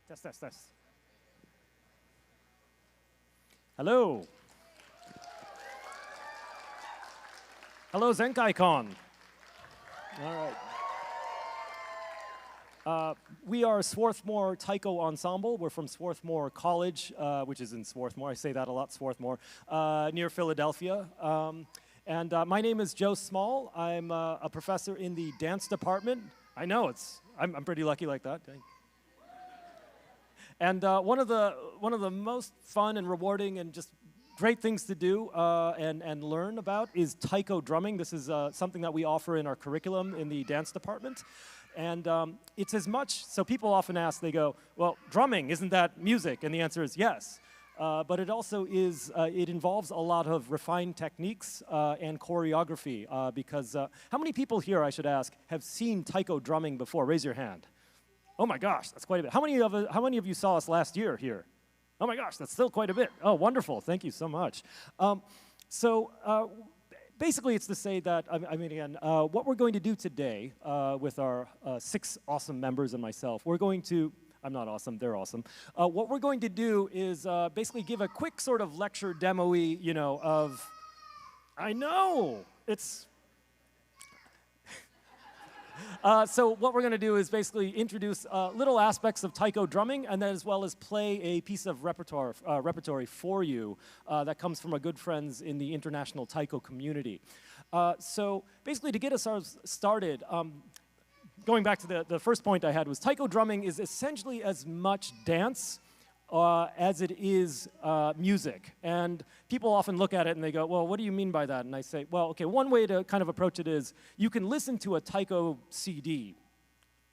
Test, test, test. Hello. Hello, Zenkaikon. All right. We are Swarthmore Taiko Ensemble. We're from Swarthmore College, which is in Swarthmore. I say that a lot, Swarthmore, near Philadelphia. My name is Joe Small. I'm a professor in the dance department. I know, I'm pretty lucky like that. And one of the most fun and rewarding and just great things to do and learn about is taiko drumming. This is something that we offer in our curriculum in the dance department. And it's as much, so people often ask, they go, well, drumming, isn't that music? And the answer is yes. But it also is, it involves a lot of refined techniques and choreography because how many people here, I should ask, have seen taiko drumming before? Raise your hand. Oh my gosh, that's quite a bit. How many of you saw us last year here? Oh my gosh, that's still quite a bit. Oh, wonderful, thank you so much. Basically, it's to say that, again, what we're going to do today with our 6 awesome members and myself, we're going to, I'm not awesome, they're awesome. What we're going to do is basically give a quick sort of lecture demo-y, of, I know, it's, so what we're going to do is basically introduce little aspects of taiko drumming, and then as well as play a piece of repertoire for you that comes from our good friends in the international taiko community. So basically, to get us started, going back to the first point I had was taiko drumming is essentially as much dance as it is music. And people often look at it and they go, well, what do you mean by that? And I say, well, okay, one way to kind of approach it is you can listen to a taiko CD,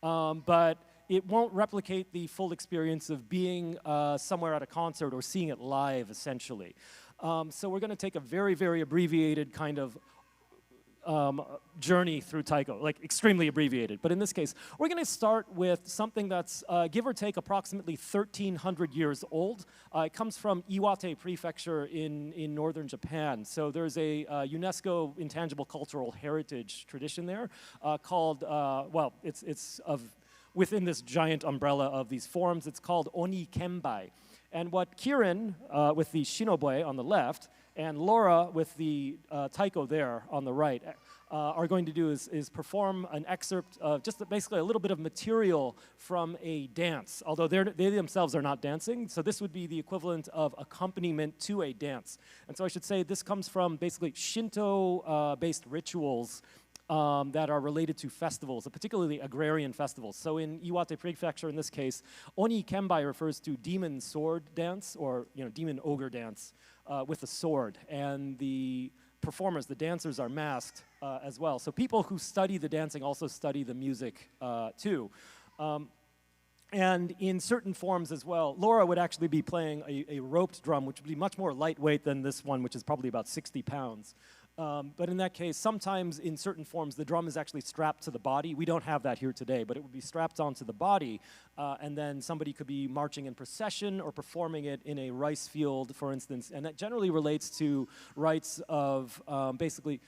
but it won't replicate the full experience of being somewhere at a concert or seeing it live, essentially. So we're going to take a very, very abbreviated kind of journey through taiko, like extremely abbreviated. But in this case, we're going to start with something that's give or take approximately 1,300 years old. It comes from Iwate Prefecture in northern Japan. So there's a UNESCO Intangible Cultural Heritage tradition there called, well, it's within this giant umbrella of these forms. It's called Oni Kenbai. And what Kirin, with the shinobe on the left, and Laura with the taiko there on the right are going to do is perform an excerpt of just basically a little bit of material from a dance, although they themselves are not dancing, so this would be the equivalent of accompaniment to a dance. And so I should say this comes from basically Shinto-based rituals that are related to festivals, particularly agrarian festivals. So in Iwate Prefecture, in this case, Oni Kenbai refers to demon sword dance, or demon ogre dance with a sword. And the performers, the dancers, are masked as well. So people who study the dancing also study the music too. And in certain forms as well, Laura would actually be playing a roped drum, which would be much more lightweight than this one, which is probably about 60 pounds. But in that case, sometimes in certain forms, the drum is actually strapped to the body. We don't have that here today, but it would be strapped onto the body, and then somebody could be marching in procession or performing it in a rice field, for instance. And that generally relates to rites of basically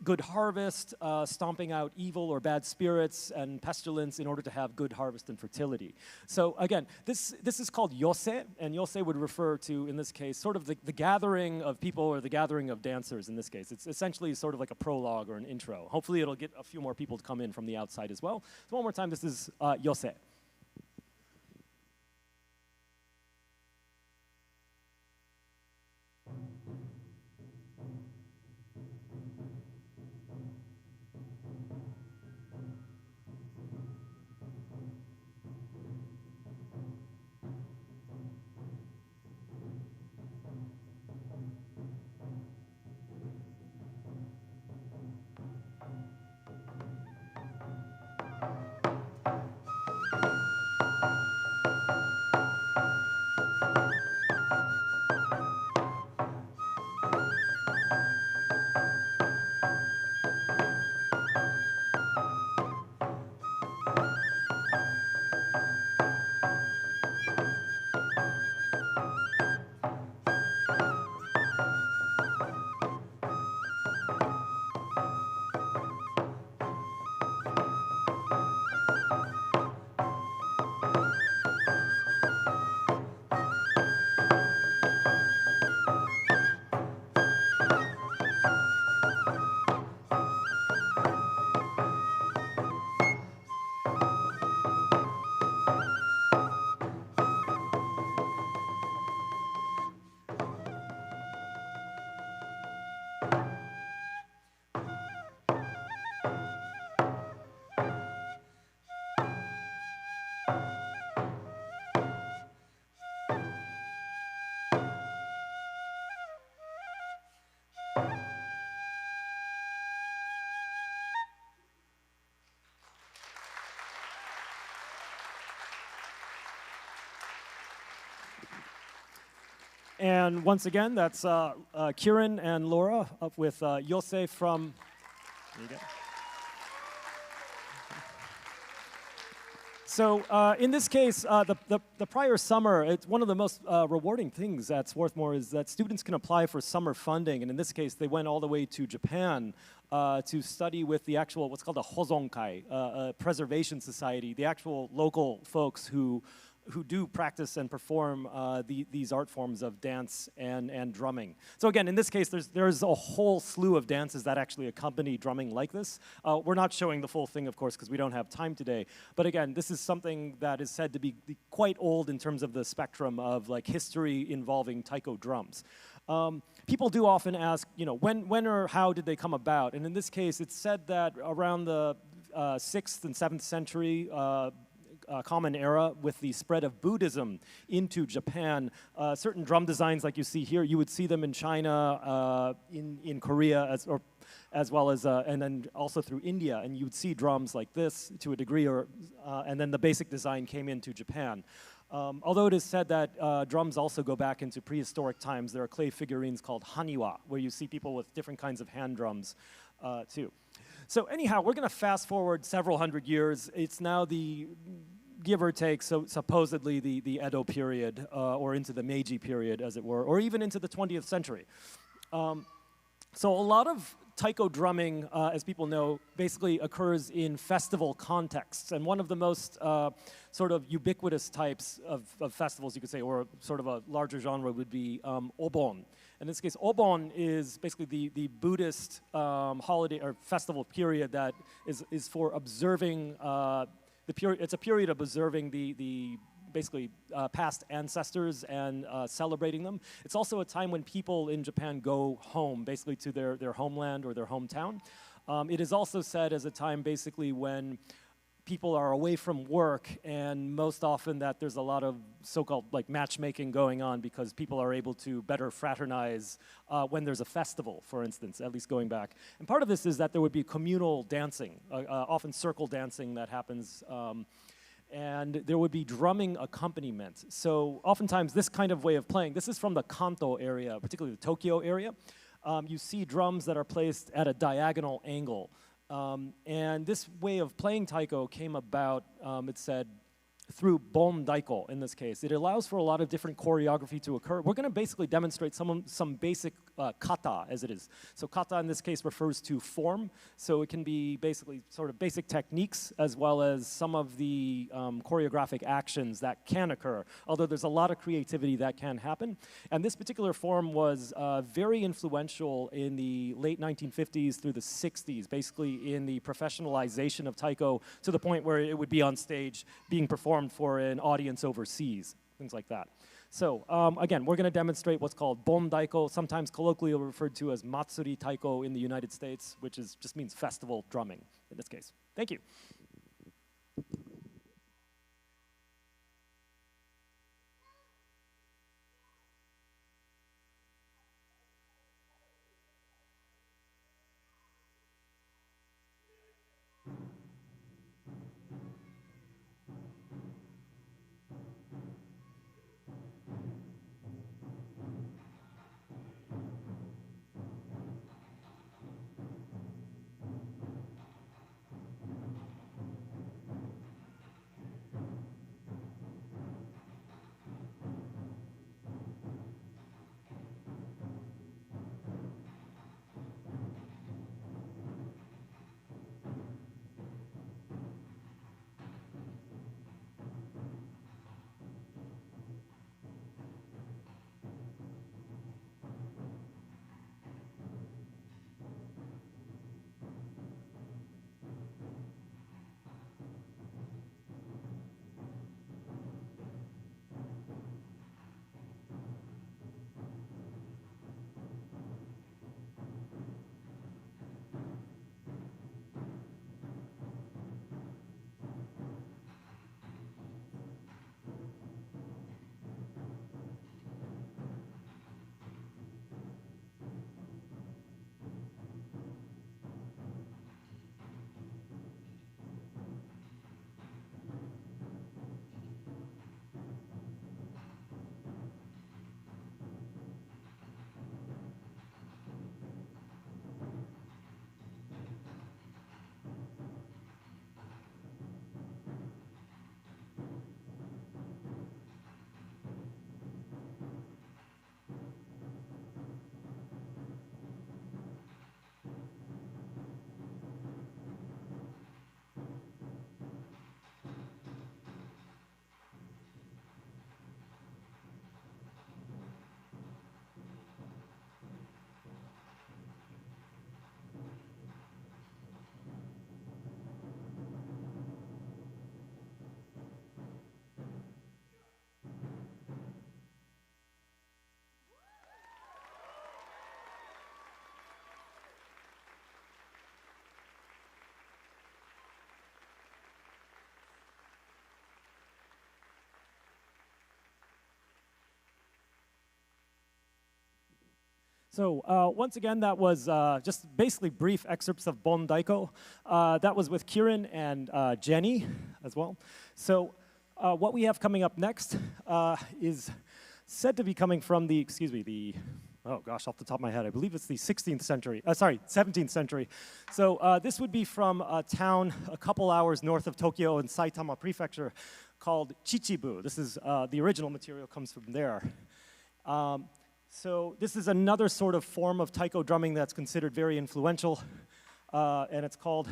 good harvest, stomping out evil or bad spirits and pestilence in order to have good harvest and fertility. So again, this is called yose, and yose would refer to, in this case, sort of the gathering of people or the gathering of dancers in this case. It's essentially sort of like a prologue or an intro. Hopefully it'll get a few more people to come in from the outside as well. So one more time, this is yose. And once again, that's Kieran and Laura up with Yose from. There you go. So in this case, the prior summer, it's one of the most rewarding things at Swarthmore is that students can apply for summer funding. And in this case, they went all the way to Japan to study with the actual, what's called a hozonkai, a preservation society, the actual local folks who do practice and perform these art forms of dance and drumming. So again, in this case, there's a whole slew of dances that actually accompany drumming like this. We're not showing the full thing, of course, because we don't have time today. But again, this is something that is said to be quite old in terms of the spectrum of like history involving taiko drums. People do often ask, you know, when or how did they come about? And in this case, it's said that around the 6th and 7th century, common era with the spread of Buddhism into Japan. Certain drum designs like you see here, you would see them in China, in Korea, as well as, and then also through India. And you would see drums like this to a degree, and then the basic design came into Japan. Although it is said that drums also go back into prehistoric times, there are clay figurines called haniwa, where you see people with different kinds of hand drums too. So anyhow, we're going to fast forward several hundred years. It's now the, give or take, so supposedly the Edo period, or into the Meiji period, as it were, or even into the 20th century. So a lot of taiko drumming, as people know, basically occurs in festival contexts. And one of the most sort of ubiquitous types of festivals, you could say, or sort of a larger genre would be obon. In this case, obon is basically the Buddhist holiday or festival period that is for observing it's a period of observing the basically past ancestors and celebrating them. It's also a time when people in Japan go home, basically to their homeland or their hometown. It is also said as a time basically when people are away from work, and most often that there's a lot of so-called like matchmaking going on because people are able to better fraternize when there's a festival, for instance, at least going back. And part of this is that there would be communal dancing, often circle dancing that happens, and there would be drumming accompaniment. So oftentimes this kind of way of playing, this is from the Kanto area, particularly the Tokyo area. You see drums that are placed at a diagonal angle. And this way of playing taiko came about, it said, through bon daiko in this case. It allows for a lot of different choreography to occur. We're going to basically demonstrate some basic kata as it is. So kata in this case refers to form. So it can be basically sort of basic techniques as well as some of the choreographic actions that can occur, although there's a lot of creativity that can happen. And this particular form was very influential in the late 1950s through the 60s, basically in the professionalization of taiko to the point where it would be on stage being performed for an audience overseas, things like that. So again, we're going to demonstrate what's called bon daiko, sometimes colloquially referred to as matsuri taiko in the United States, which just means festival drumming in this case. Thank you. So once again, that was just basically brief excerpts of Bon Daiko. That was with Kieran and Jenny as well. So what we have coming up next is said to be coming from the, oh gosh, off the top of my head, I believe it's the 17th century. So this would be from a town a couple hours north of Tokyo in Saitama Prefecture called Chichibu. This is, the original material comes from there. So this is another sort of form of taiko drumming that's considered very influential, and it's called,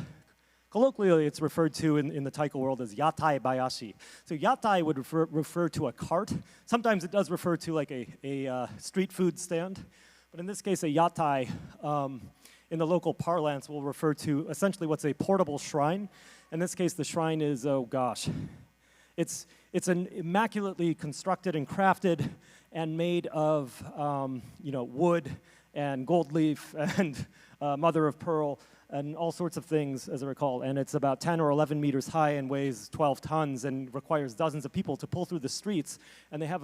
colloquially it's referred to in the taiko world as yatai bayashi. So yatai would refer to a cart. Sometimes it does refer to like a street food stand, but in this case a yatai in the local parlance will refer to essentially what's a portable shrine. In this case the shrine is, oh gosh, it's an immaculately constructed and crafted and made of wood and gold leaf and mother of pearl and all sorts of things, as I recall. And it's about 10 or 11 meters high and weighs 12 tons and requires dozens of people to pull through the streets. And they have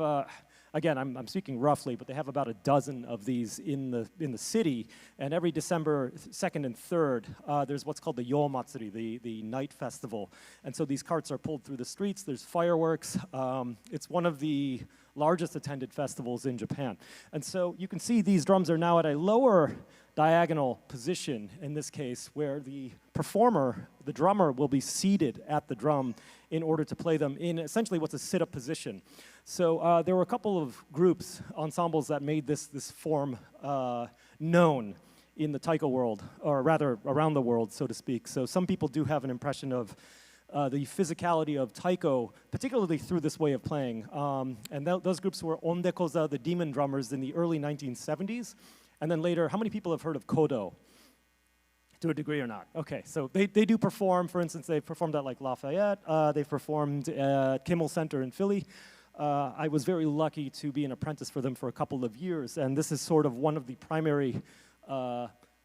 again, I'm speaking roughly, but they have about a dozen of these in the city. And every December 2nd and 3rd, there's what's called the Yo Matsuri, the night festival. And so these carts are pulled through the streets. There's fireworks. It's one of the largest attended festivals in Japan. And so you can see these drums are now at a lower diagonal position in this case, where the performer, the drummer, will be seated at the drum in order to play them in essentially what's a sit-up position. So there were a couple of groups, ensembles that made this form known in the taiko world, or rather around the world, so to speak. So some people do have an impression of the physicality of taiko, particularly through this way of playing. And those groups were Ondekoza, the demon drummers, in the early 1970s. And then later, how many people have heard of Kodo? To a degree or not? Okay, so they do perform. For instance, they've performed at like Lafayette. They've performed at Kimmel Center in Philly. I was very lucky to be an apprentice for them for a couple of years. And this is sort of one of the primary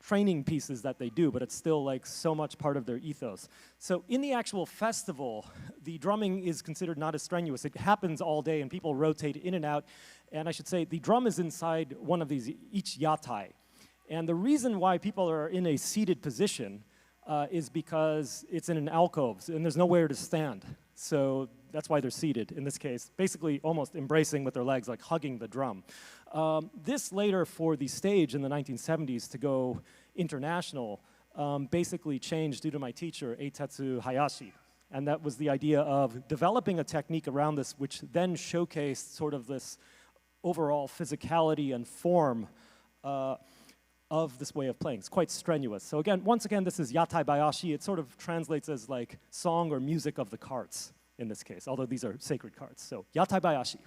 training pieces that they do, but it's still like so much part of their ethos. So in the actual festival, the drumming is considered not as strenuous. It happens all day and people rotate in and out. And I should say the drum is inside one of these, each yatai. And the reason why people are in a seated position is because it's in an alcove and there's nowhere to stand. So that's why they're seated in this case, basically almost embracing with their legs, like hugging the drum. This later for the stage in the 1970s to go international basically changed due to my teacher, Eitetsu Hayashi. And that was the idea of developing a technique around this, which then showcased sort of this overall physicality and form of this way of playing. It's quite strenuous. So again, once again, this is yatai bayashi. It sort of translates as like song or music of the carts in this case, although these are sacred carts. So yatai bayashi.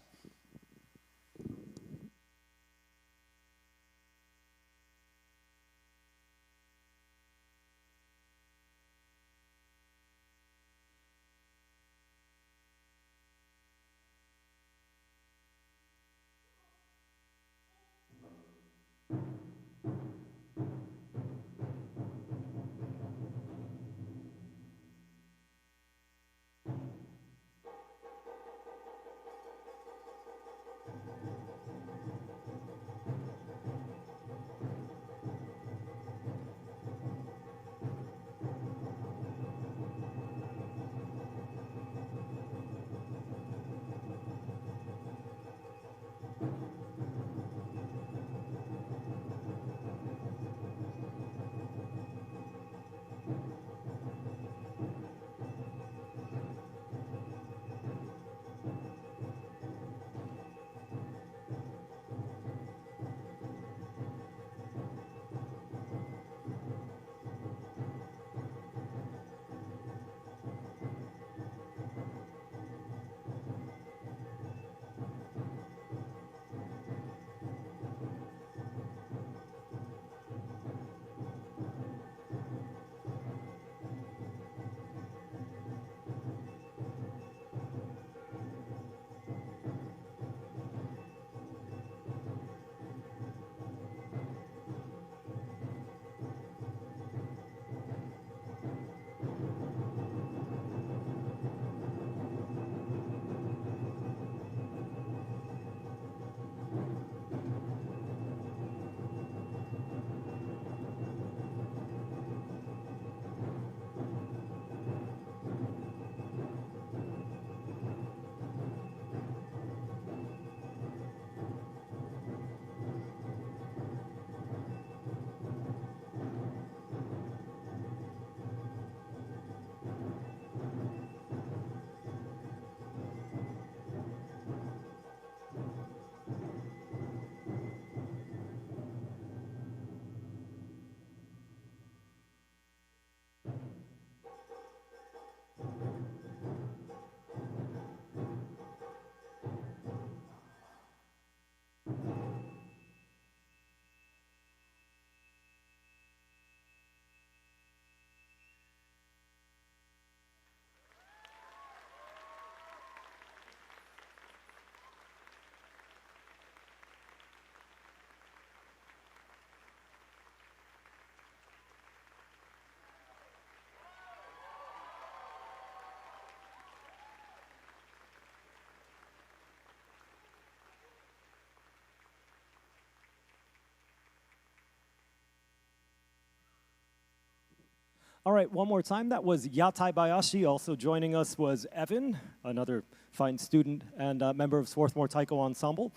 All right, one more time. That was Yatai Bayashi. Also joining us was Evan, another fine student and member of Swarthmore Taiko Ensemble.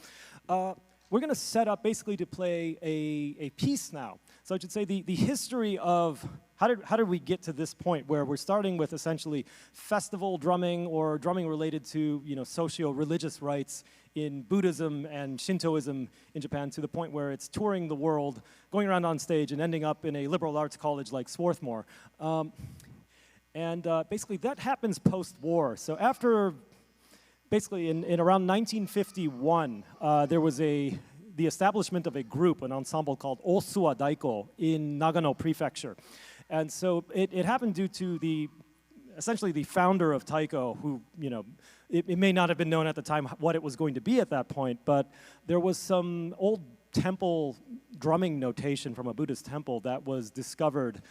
We're going to set up basically to play a piece now. So I should say the history of how did we get to this point where we're starting with essentially festival drumming or drumming related to socio-religious rites in Buddhism and Shintoism in Japan, to the point where it's touring the world, going around on stage and ending up in a liberal arts college like Swarthmore. Basically that happens post-war. So after, basically in around 1951, there was the establishment of a group, an ensemble called Osuwa Daiko in Nagano Prefecture. And so it happened due to essentially the founder of Taiko, who, it may not have been known at the time what it was going to be at that point, but there was some old temple drumming notation from a Buddhist temple that was discovered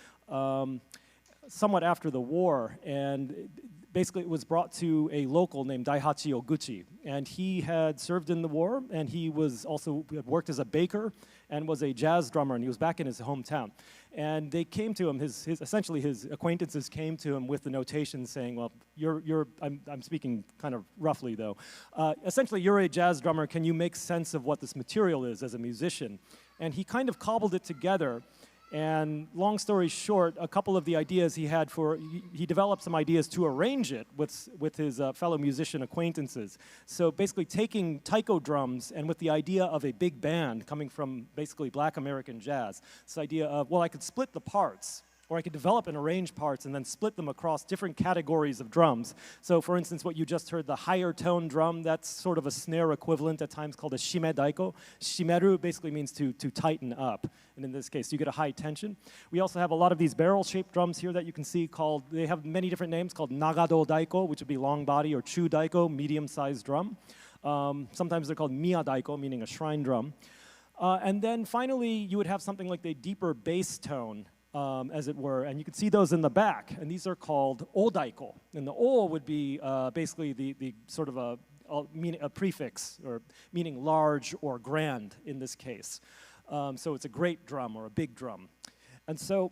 somewhat after the war, and basically it was brought to a local named Daihachi Oguchi, and he had served in the war, and he was also worked as a baker and was a jazz drummer, and he was back in his hometown. And they came to him, essentially his acquaintances came to him with the notation saying, well, I'm speaking kind of roughly though, essentially you're a jazz drummer, can you make sense of what this material is as a musician? And he kind of cobbled it together. And long story short, a couple of the ideas he had he developed some ideas to arrange it with his fellow musician acquaintances. So basically taking taiko drums and with the idea of a big band coming from basically black American jazz, this idea of, well, I could split the parts, or I could develop and arrange parts and then split them across different categories of drums. So for instance, what you just heard, the higher tone drum, that's sort of a snare equivalent at times called a shime daiko. Shimeru basically means to tighten up. And in this case, you get a high tension. We also have a lot of these barrel-shaped drums here that you can see they have many different names called nagado daiko, which would be long body, or chu daiko, medium-sized drum. Sometimes they're called miya daiko, meaning a shrine drum. And then finally, you would have something like the deeper bass tone, as it were, and you can see those in the back, and these are called o-daiko. And the o would be basically the sort of a prefix, or meaning large or grand in this case. So it's a great drum or a big drum. And so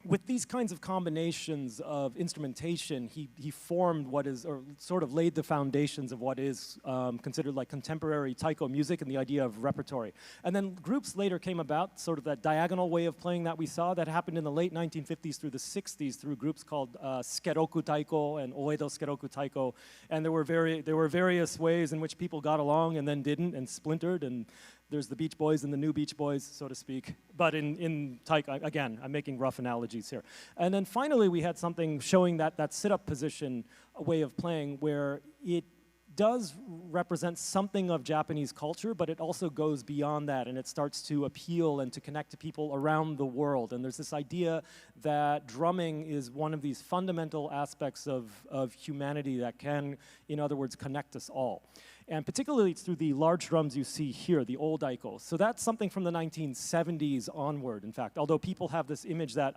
with these kinds of combinations of instrumentation, he formed what is, or sort of laid the foundations of what is considered like contemporary taiko music and the idea of repertory. And then groups later came about, sort of that diagonal way of playing that we saw that happened in the late 1950s through the 60s through groups called Skeroku Taiko and Oedo Skeroku Taiko. And there were various ways in which people got along and then didn't and splintered, and there's the Beach Boys and the new Beach Boys, so to speak. But in Taiko, again, I'm making rough analogies here. And then finally, we had something showing that sit-up position, a way of playing where it does represent something of Japanese culture, but it also goes beyond that, and it starts to appeal and to connect to people around the world. And there's this idea that drumming is one of these fundamental aspects of humanity that can, in other words, connect us all. And particularly it's through the large drums you see here, the old daiko. So that's something from the 1970s onward, in fact, although people have this image that,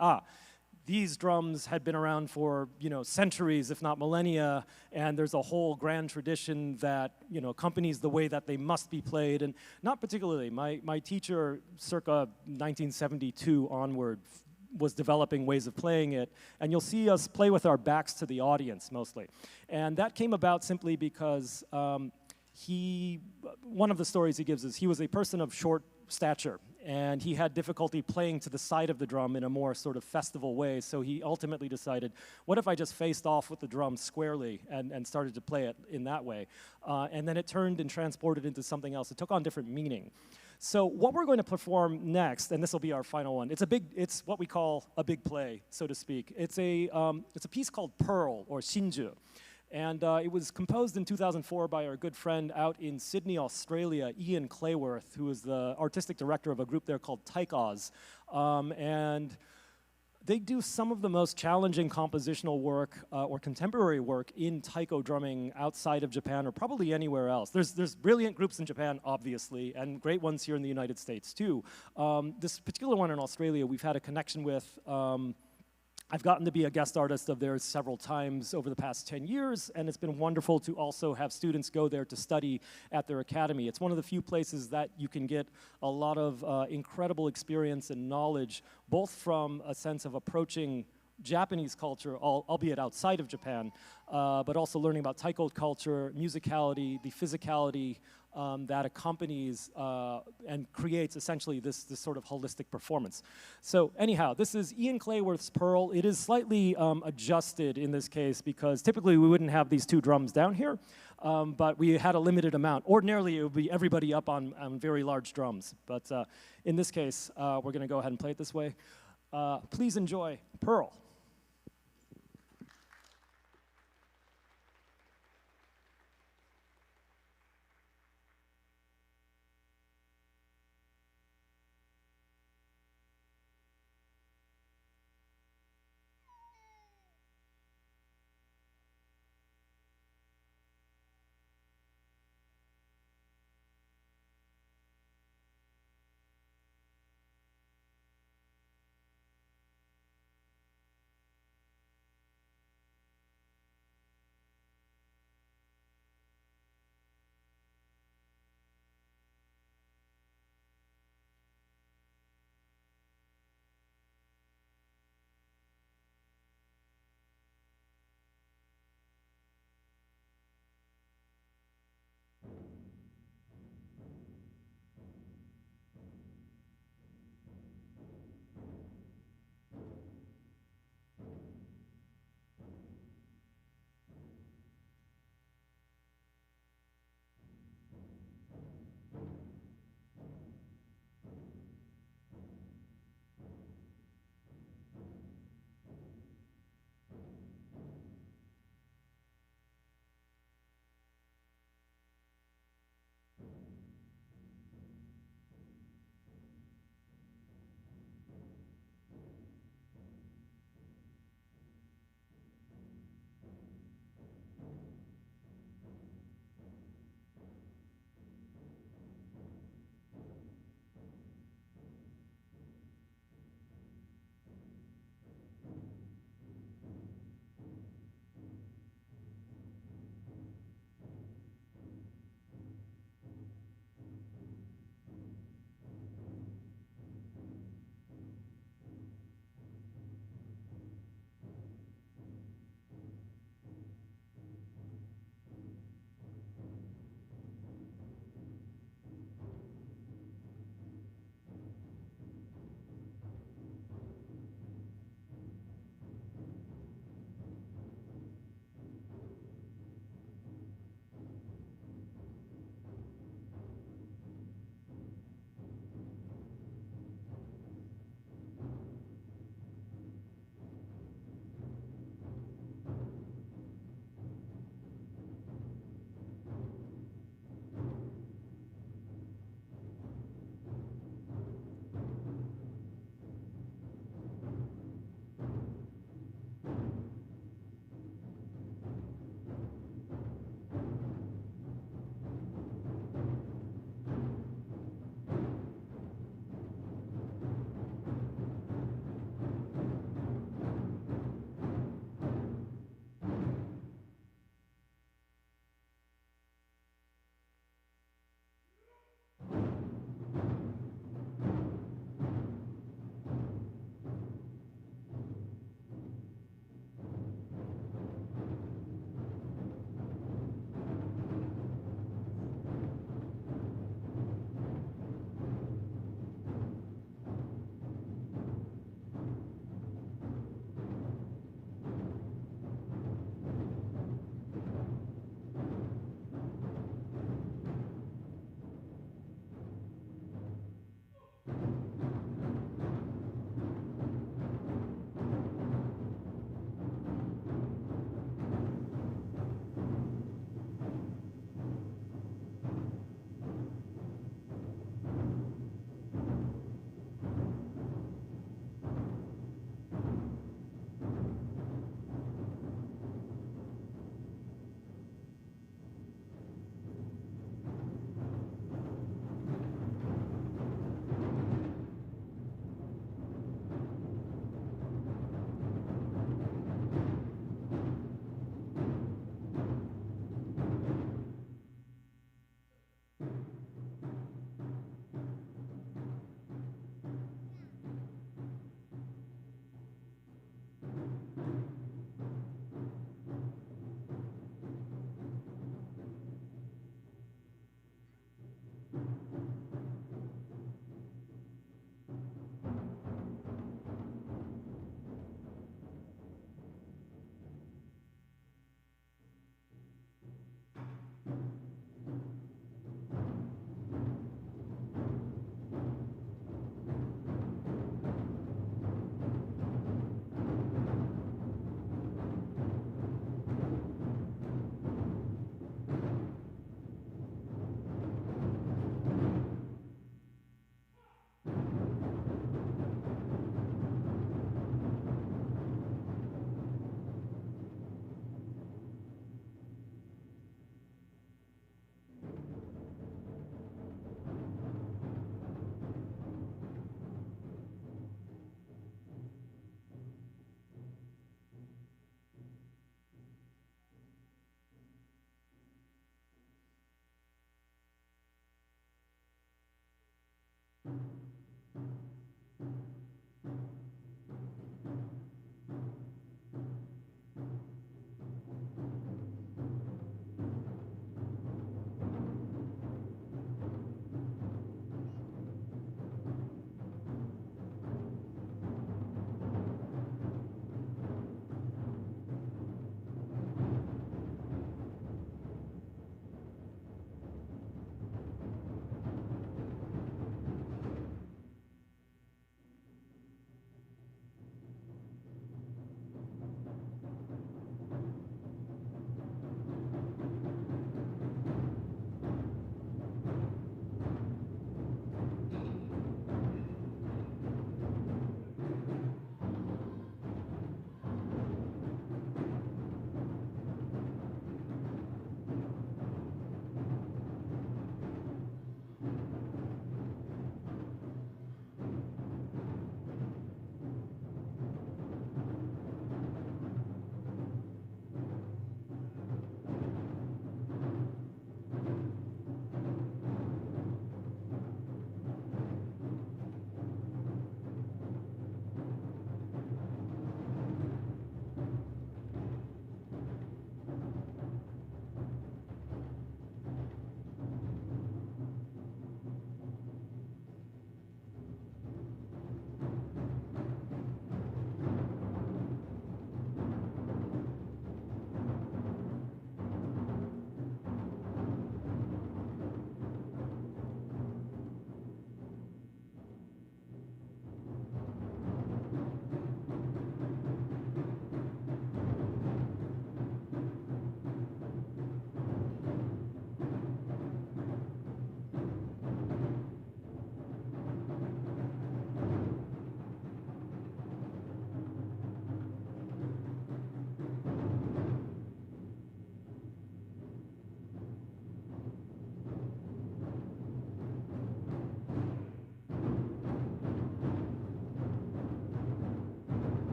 these drums had been around for, centuries, if not millennia, and there's a whole grand tradition that, accompanies the way that they must be played, and not particularly. My teacher, circa 1972 onward, was developing ways of playing it, and you'll see us play with our backs to the audience, mostly. And that came about simply because one of the stories he gives is he was a person of short stature, and he had difficulty playing to the side of the drum in a more sort of festival way, so he ultimately decided, what if I just faced off with the drum squarely and started to play it in that way? And then it turned and transported into something else. It took on different meaning. So what we're going to perform next, and this will be our final one, it's what we call a big play, so to speak. It's a piece called Pearl, or Shinju. And it was composed in 2004 by our good friend out in Sydney, Australia, Ian Clayworth, who is the artistic director of a group there called Taikos. And they do some of the most challenging compositional work or contemporary work in taiko drumming outside of Japan, or probably anywhere else. There's brilliant groups in Japan, obviously, and great ones here in the United States too. This particular one in Australia we've had a connection with. I've gotten to be a guest artist of theirs several times over the past 10 years, and it's been wonderful to also have students go there to study at their academy. It's one of the few places that you can get a lot of incredible experience and knowledge, both from a sense of approaching Japanese culture, albeit outside of Japan, but also learning about taiko culture, musicality, the physicality that accompanies and creates essentially this sort of holistic performance. So anyhow, this is Ian Clayworth's Pearl. It is slightly adjusted in this case because typically we wouldn't have these two drums down here, but we had a limited amount. Ordinarily it would be everybody up on very large drums, but in this case we're going to go ahead and play it this way. Please enjoy Pearl.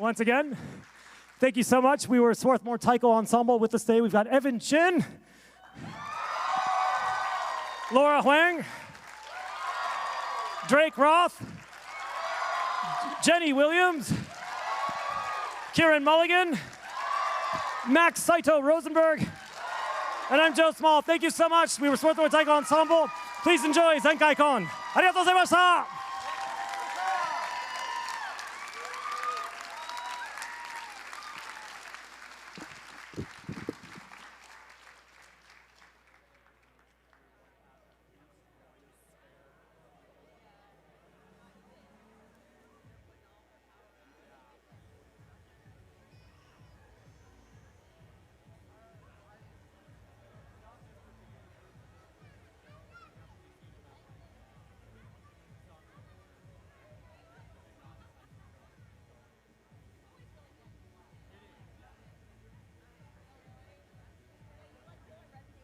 once again. Thank you so much. We were Swarthmore Taiko Ensemble. With us today, we've got Evan Chin, Laura Huang, Drake Roth, Jenny Williams, Kieran Mulligan, Max Saito Rosenberg, and I'm Joe Small. Thank you so much. We were Swarthmore Taiko Ensemble. Please enjoy Zenkaikon. Arigatou gozaimashita!